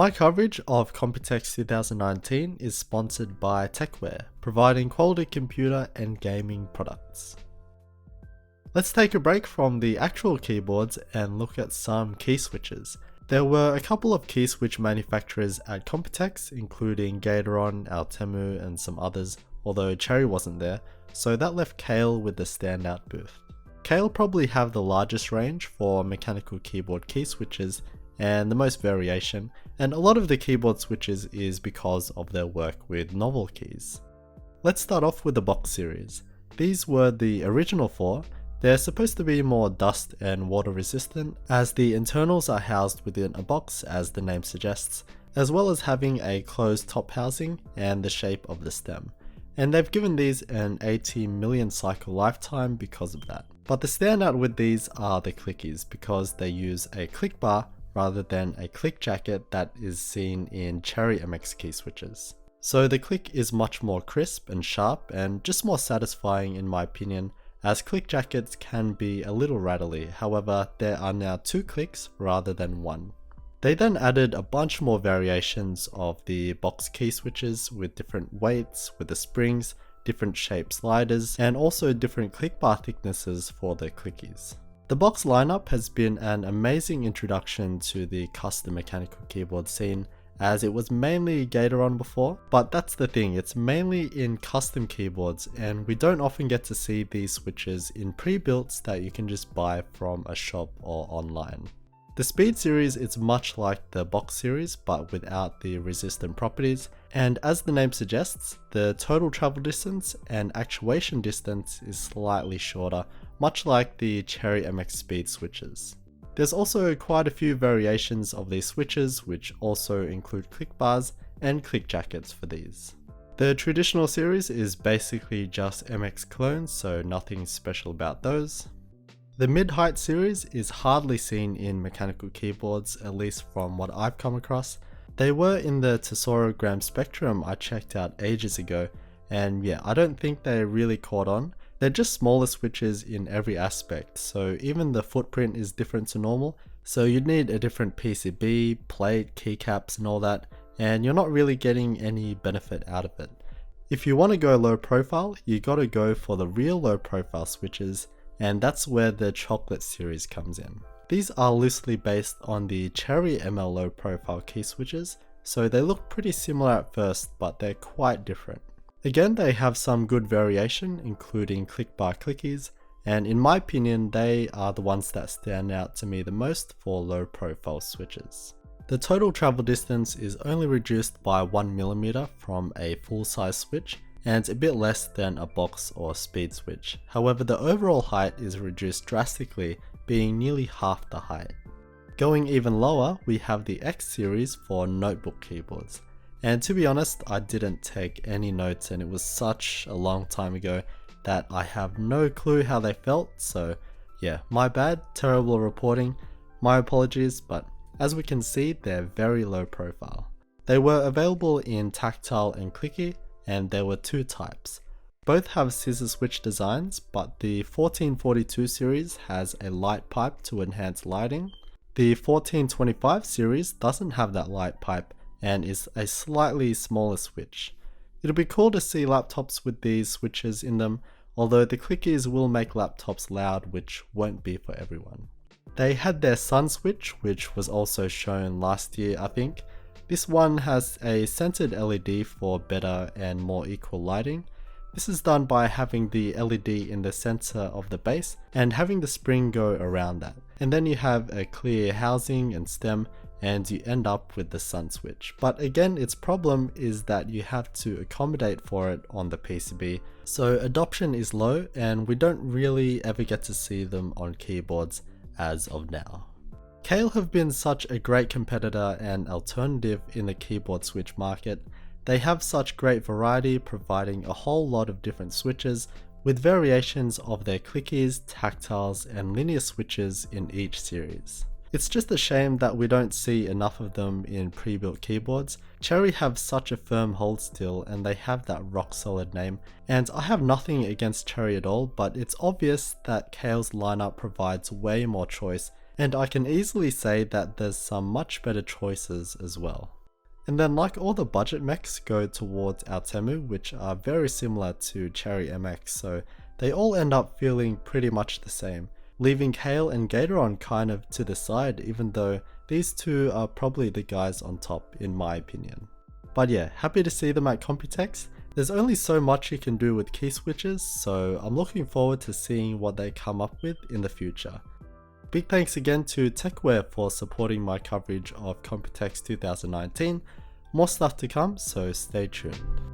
My coverage of Computex 2019 is sponsored by Techware, providing quality computer and gaming products. Let's take a break from the actual keyboards and look at some key switches. There were a couple of key switch manufacturers at Computex, including Gateron, Altemu and some others, although Cherry wasn't there, so that left Kailh with the standout booth. Kailh probably have the largest range for mechanical keyboard key switches and the most variation, and a lot of the keyboard switches is because of their work with novel keys. Let's start off with the box series. These were the original four. They're supposed to be more dust and water resistant, as the internals are housed within a box as the name suggests, as well as having a closed top housing and the shape of the stem. And they've given these an 80 million cycle lifetime because of that. But the standout with these are the clickies, because they use a click bar rather than a click jacket that is seen in Cherry MX key switches. So the click is much more crisp and sharp and just more satisfying in my opinion, as click jackets can be a little rattly. However, there are now 2 clicks rather than 1. They then added a bunch more variations of the box key switches with different weights, with the springs, different shape sliders, and also different click bar thicknesses for the clickies. The box lineup has been an amazing introduction to the custom mechanical keyboard scene, as it was mainly Gateron before, but that's the thing, it's mainly in custom keyboards and we don't often get to see these switches in pre-builts that you can just buy from a shop or online. The Speed series is much like the box series but without the resistant properties, and as the name suggests, the total travel distance and actuation distance is slightly shorter, much like the Cherry MX Speed switches. There's also quite a few variations of these switches, which also include click bars and click jackets for these. The traditional series is basically just MX clones, so nothing special about those. The mid-height series is hardly seen in mechanical keyboards, at least from what I've come across. They were in the Tesorogram Spectrum I checked out ages ago, and yeah, I don't think they really caught on. They're just smaller switches in every aspect, so even the footprint is different to normal, so you'd need a different PCB, plate, keycaps and all that, and you're not really getting any benefit out of it. If you want to go low profile, you gotta go for the real low profile switches, and that's where the Chocolate series comes in. These are loosely based on the Cherry ML low profile key switches, so they look pretty similar at first, but they're quite different. Again, they have some good variation, including click bar clickies, and in my opinion, they are the ones that stand out to me the most for low profile switches. The total travel distance is only reduced by 1mm from a full-size switch, and it's a bit less than a box or speed switch. However, the overall height is reduced drastically, being nearly half the height. Going even lower, we have the X series for notebook keyboards. And to be honest, I didn't take any notes and it was such a long time ago that I have no clue how they felt, so yeah, my bad, terrible reporting, my apologies, but as we can see, they're very low profile. They were available in tactile and clicky, and there were 2 types. Both have scissor switch designs, but the 1442 series has a light pipe to enhance lighting. The 1425 series doesn't have that light pipe, and is a slightly smaller switch. It'll be cool to see laptops with these switches in them, although the clickies will make laptops loud, which won't be for everyone. They had their sun switch, which was also shown last year I think. This one has a centered LED for better and more equal lighting. This is done by having the LED in the center of the base and having the spring go around that. And then you have a clear housing and stem, and you end up with the sun switch. But again, its problem is that you have to accommodate for it on the PCB, so adoption is low and we don't really ever get to see them on keyboards as of now. Kailh have been such a great competitor and alternative in the keyboard switch market. They have such great variety, providing a whole lot of different switches with variations of their clickies, tactiles and linear switches in each series. It's just a shame that we don't see enough of them in pre-built keyboards. Cherry have such a firm hold still and they have that rock solid name, and I have nothing against Cherry at all, but it's obvious that Kailh's lineup provides way more choice and I can easily say that there's some much better choices as well. And then like all the budget mechs go towards our Temu, which are very similar to Cherry MX, so they all end up feeling pretty much the same, leaving Kailh and Gatoron kind of to the side, even though these two are probably the guys on top in my opinion. But yeah, happy to see them at Computex. There's only so much you can do with keyswitches, so I'm looking forward to seeing what they come up with in the future. Big thanks again to Techware for supporting my coverage of Computex 2019. More stuff to come, so stay tuned.